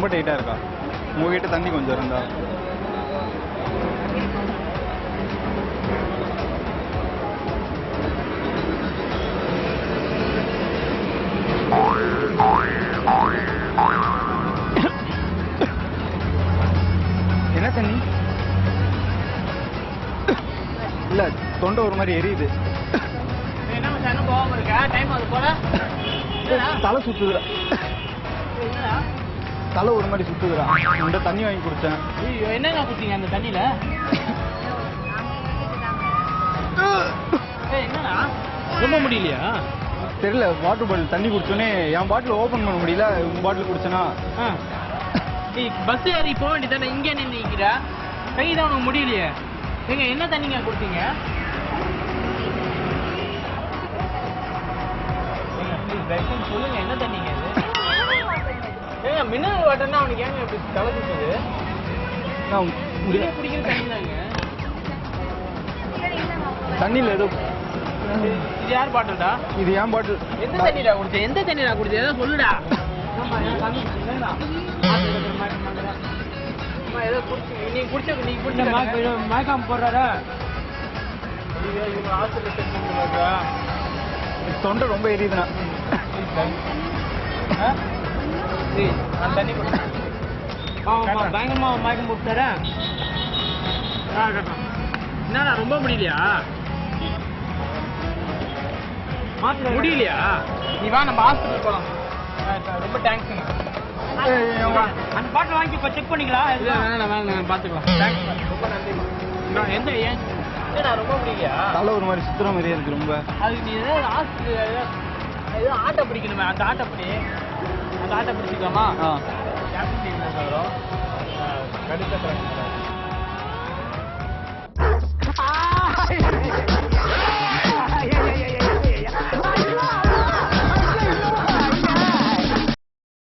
ரொம்ப டைட்டாக இருக்கா? உங்ககிட்ட தண்ணி கொஞ்சம் இருந்தா. என்ன தண்ணி? இல்லை, தொண்டை ஒரு மாதிரி எரியுது. தலை சுத்துதுடா. தலை ஒரு மாதிரி சுத்துதுடா. இந்த தண்ணி வாங்கி குடிச்சேன். என்னங்க குடிச்சீங்க அந்த தண்ணியில? என்னடா ரொம்ப முடியலையா? தெரியல. வாட்டர் பாட்டில் தண்ணி குடிச்சோன்னே என் பாட்டில் ஓப்பன் பண்ண முடியல. உன் பாட்டில் குடிச்சேனா பஸ் ஏறி போக வேண்டியதானே? இங்கே நிற்கிற கைதான் உனக்கு முடியலையே. ஏங்க என்ன தண்ணிங்க குடிச்சீங்க? சொல்லுங்க என்ன தண்ணிங்க இது? ஏங்க மினரல் வாட்டர்னா அவனுக்கு ஏங்க இப்படி தலை சுத்துது? குடிக்கிற தண்ணி தாங்க. தண்ணியில் ஏதோ. இது யார் பாட்டில்டா? இது ஏன் பாட்டில். எந்த தண்ணிடா குடிச்ச? எந்த தண்ணிடா குடிச்ச? ஏதோ சொல்லுடா. ஏதோ குடிச்சு நீங்க குடிச்ச நீங்க குடிச்ச மயக்கம் போடுறாரா? தொண்டை ரொம்ப எரியுதுண்ணா. தண்ணி பயங்கரமா மயக்கம் போட்டாரா? என்னடா ரொம்ப முடியலையா? முடியலையா? நீ வா நம்ம ஹாஸ்பிட்டல் போலாம். ரொம்ப தேங்க்ஸுங்க. அந்த பாட்டில் வாங்கி இப்போ செக் பண்ணிக்கலாம். வேணாம் வேணாம் பார்த்துக்கலாம். தேங்க்ஸ் ரொம்ப நன்றி. எந்த ஏன்னா ரொம்ப முடியலையா? தலை ஒரு மாதிரி சுத்துற மாதிரியே இருக்கு ரொம்ப. அதுக்கு நீ ஏதாவது ஹாஸ்பிட்டல் ஏதோ ஆட்டை பிடிக்கணுமே. அந்த ஆட்டை பிடிச்சிக்கலாமா? ஆ கேப்டன் வரும் கடித்த